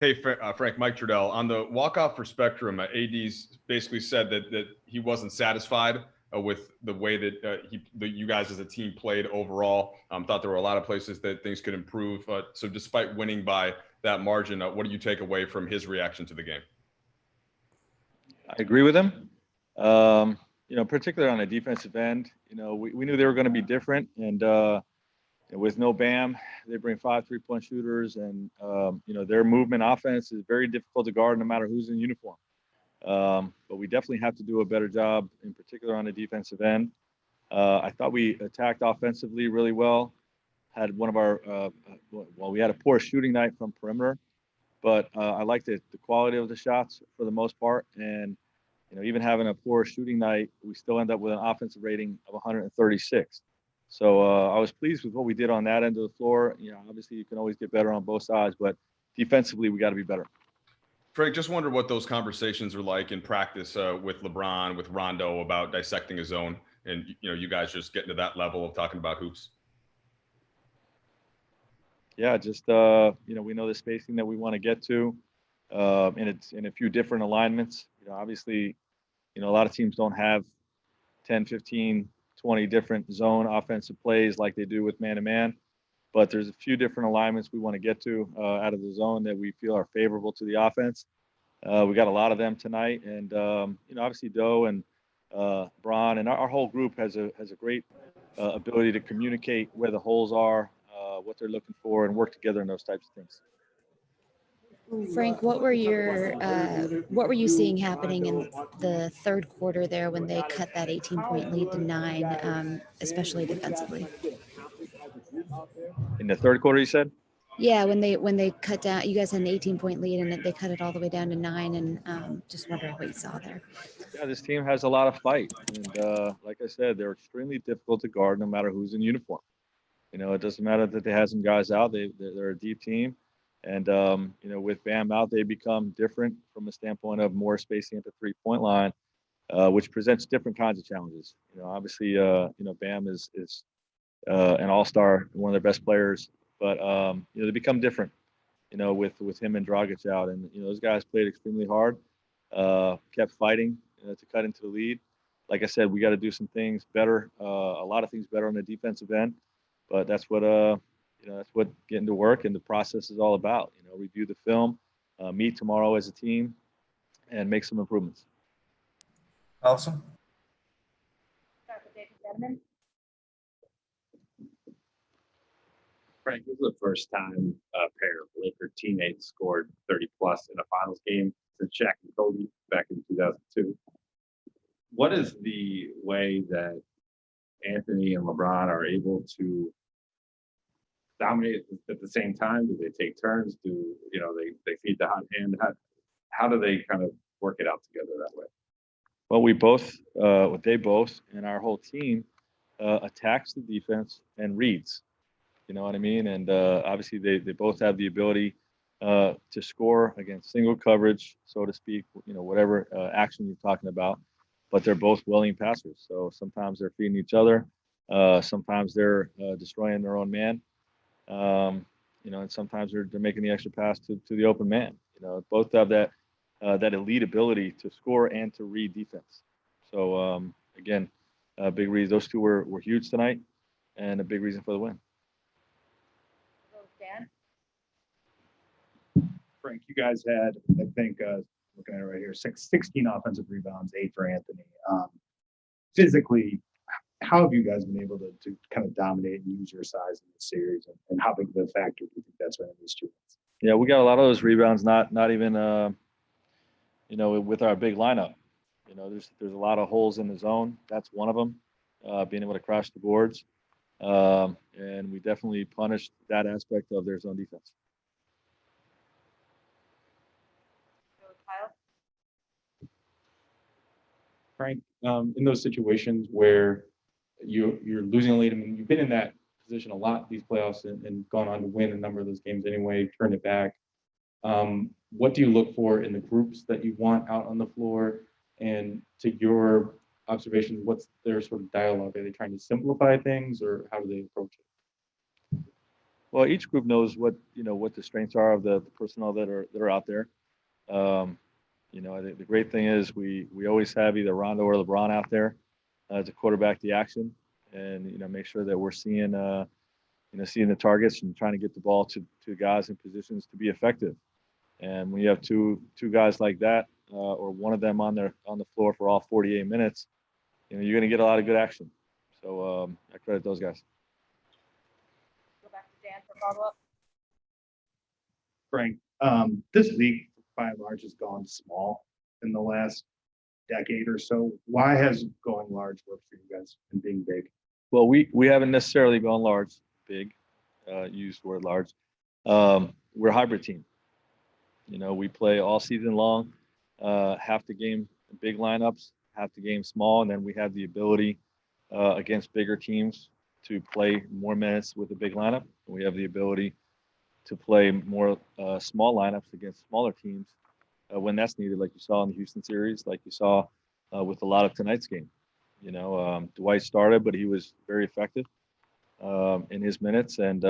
Hey, Frank, Mike Trudell. On the walk-off for Spectrum, AD's basically said that he wasn't satisfied with the way that you guys as a team played overall. Thought there were a lot of places that things could improve. So despite winning by that margin, what do you take away from his reaction to the game? I agree with him. Particularly on the defensive end, we knew they were going to be different. And with no Bam, they bring 5 3-point shooters, and their movement offense is very difficult to guard no matter who's in uniform. But we definitely have to do a better job, in particular on the defensive end. I thought we attacked offensively really well. Had one of our we had a poor shooting night from perimeter, but I liked the quality of the shots for the most part. And even having a poor shooting night, we still end up with an offensive rating of 136. So I was pleased with what we did on that end of the floor. Obviously you can always get better on both sides, but defensively we got to be better. Frank, just wonder what those conversations are like in practice with LeBron, with Rondo about dissecting his zone, and you guys just getting to that level of talking about hoops. Yeah, just we know the spacing that we want to get to, and it's in a few different alignments. Obviously, a lot of teams don't have 10, 15, 20 different zone offensive plays like they do with man-to-man, but there's a few different alignments we want to get to out of the zone that we feel are favorable to the offense. We got a lot of them tonight, and obviously Doe and Braun and our whole group has a great ability to communicate where the holes are, what they're looking for, and work together in those types of things. Frank, what were you seeing happening in the third quarter there when they cut that 18-point lead to 9, especially defensively? In the third quarter, you said? Yeah, when they cut down, you guys had an 18-point lead and they cut it all the way down to 9, and just wondering what you saw there. Yeah, this team has a lot of fight, and like I said, they're extremely difficult to guard no matter who's in uniform. It doesn't matter that they have some guys out; they're a deep team. And, with Bam out, they become different from a standpoint of more spacing at the 3-point line, which presents different kinds of challenges. Obviously, Bam is an all-star, one of their best players, but, they become different, with him and Dragic out. And, those guys played extremely hard, kept fighting to cut into the lead. Like I said, we got to do some things better, a lot of things better on the defensive end, but that's what that's what getting to work and the process is all about. Review the film, meet tomorrow as a team, and make some improvements. Awesome. Frank, this is the first time a pair of Laker teammates scored 30 plus in a finals game since Shaq and Kobe back in 2002. What is the way that Anthony and LeBron are able to dominate at the same time? Do they take turns? Do they feed the hot hand? How do they kind of work it out together that way? Well, they both, and our whole team attacks the defense and reads. You know what I mean? And obviously, they both have the ability to score against single coverage, so to speak. Whatever action you're talking about. But they're both willing passers. So sometimes they're feeding each other. Sometimes they're destroying their own man. And sometimes they're making the extra pass to the open man. Both have that elite ability to score and to read defense. So again, a big reason. Those two were huge tonight, and a big reason for the win. Frank, you guys had, I think, looking at it right here, 16 offensive rebounds, 8 for Anthony. Physically, how have you guys been able to kind of dominate and use your size in this series, and how big of a factor do you think that's been in these 2 months? Yeah, we got a lot of those rebounds, not even with our big lineup. There's a lot of holes in the zone. That's one of them, being able to crash the boards. And we definitely punished that aspect of their zone defense. Frank, in those situations where you're losing a lead, I mean, you've been in that position a lot these playoffs and gone on to win a number of those games anyway, turn it back. What do you look for in the groups that you want out on the floor? And to your observations, what's their sort of dialogue? Are they trying to simplify things, or how do they approach it? Well, each group knows what the strengths are of the personnel that are out there. The great thing is we always have either Rondo or LeBron out there to quarterback the action, and make sure that we're seeing the targets and trying to get the ball to guys in positions to be effective. And when you have two guys like that, or one of them on the floor for all 48 minutes, you're going to get a lot of good action. So I credit those guys. Go back to Dan for follow-up. Frank, this league by and large has gone small in the last decade or so. Why has going large worked for you guys and being big? Well, we haven't necessarily gone large, big, used word large. We're a hybrid team. We play all season long, half the game big lineups, half the game small, and then we have the ability against bigger teams to play more minutes with a big lineup. We have the ability to play more small lineups against smaller teams when that's needed, like you saw in the Houston series, like you saw with a lot of tonight's game. Dwight started, but he was very effective in his minutes, and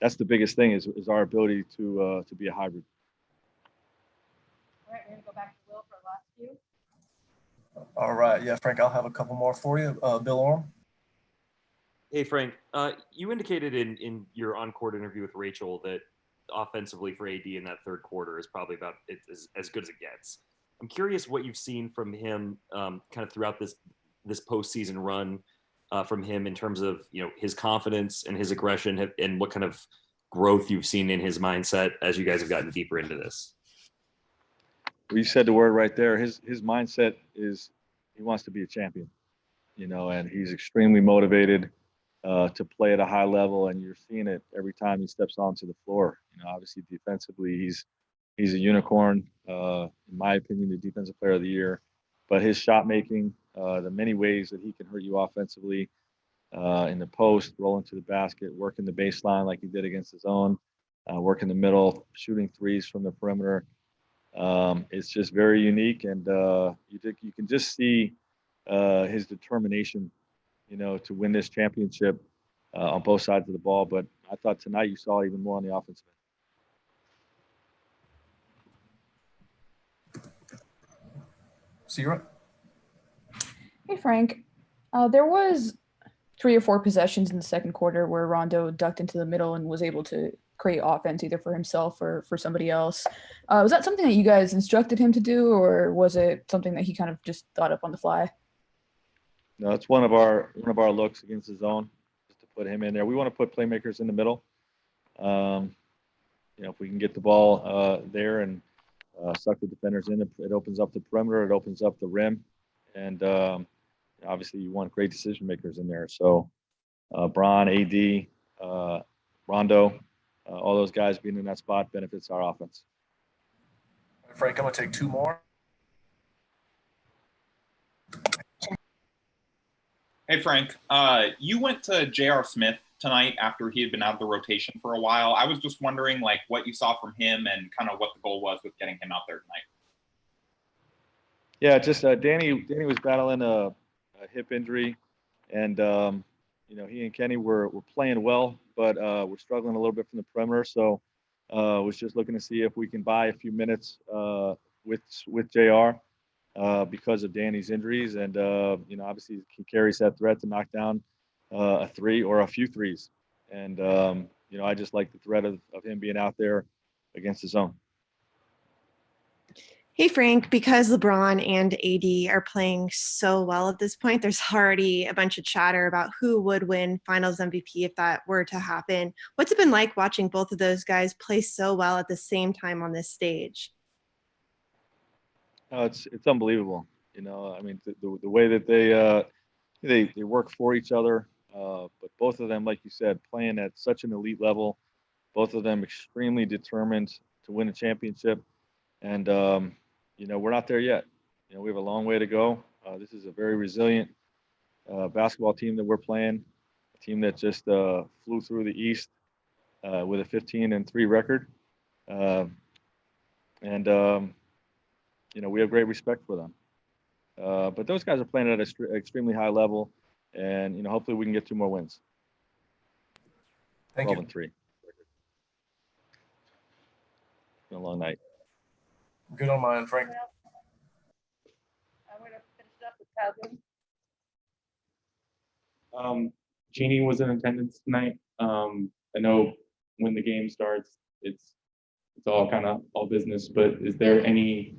that's the biggest thing is our ability to be a hybrid. All right, we're gonna go back to Will for the last few. All right. Yeah, Frank, I'll have a couple more for you. Bill Orm. Hey, Frank, you indicated in your on-court interview with Rachel that offensively for AD in that third quarter is probably about as good as it gets. I'm curious what you've seen from him kind of throughout this postseason run from him in terms of his confidence and his aggression, and what kind of growth you've seen in his mindset as you guys have gotten deeper into this. Well, you said the word right there. His mindset is he wants to be a champion, and he's extremely motivated to play at a high level, and you're seeing it every time he steps onto the floor. Obviously defensively, he's a unicorn, in my opinion, the defensive player of the year. But his shot making, the many ways that he can hurt you offensively, in the post, rolling to the basket, working the baseline like he did against his own, working the middle, shooting threes from the perimeter. It's just very unique, and you can just see his determination, to win this championship on both sides of the ball. But I thought tonight you saw even more on the offensive end. Sierra. Hey, Frank. There was 3 or 4 possessions in the second quarter where Rondo ducked into the middle and was able to create offense either for himself or for somebody else. Was that something that you guys instructed him to do, or was it something that he kind of just thought up on the fly? No, it's one of our looks against the zone, just to put him in there. We want to put playmakers in the middle. If we can get the ball there and suck the defenders in, it opens up the perimeter, it opens up the rim, and obviously you want great decision makers in there. So Bron, AD, Rondo, all those guys being in that spot benefits our offense. Frank, I'm going to take 2 more. Hey, Frank, you went to J.R. Smith tonight after he had been out of the rotation for a while. I was just wondering, what you saw from him and kind of what the goal was with getting him out there tonight. Yeah, just Danny was battling a hip injury, and he and Kenny were playing well, but we're struggling a little bit from the perimeter. So was just looking to see if we can buy a few minutes with JR because of Danny's injuries, and obviously he carries that threat to knock down a 3 or a few threes, and I just like the threat of him being out there against his own. Hey, Frank, because LeBron and AD are playing so well at this point, there's already a bunch of chatter about who would win Finals MVP if that were to happen. What's it been like watching both of those guys play so well at the same time on this stage? It's unbelievable. I mean, the way that they work for each other, but both of them, like you said, playing at such an elite level, both of them extremely determined to win a championship. And, we're not there yet. We have a long way to go. This is a very resilient basketball team that we're playing, a team that just flew through the East with a 15-3 record. We have great respect for them. But those guys are playing at an extremely high level, and hopefully we can get 2 more wins. Thank 12 you. and 3. Been a long night. Good on mine, Frank. I'm gonna finish it up with Calhoun. Jeannie was in attendance tonight. I know when the game starts, it's all kind of all business, but is there any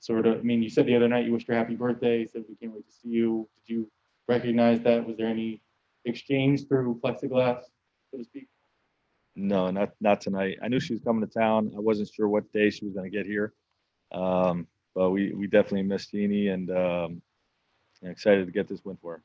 sort of, I mean, you said the other night you wished her happy birthday, said we can't wait to see you. Did you recognize that? Was there any exchange through plexiglass, so to speak? No, not tonight. I knew she was coming to town. I wasn't sure what day she was going to get here. But we definitely missed Jeannie and excited to get this win for her.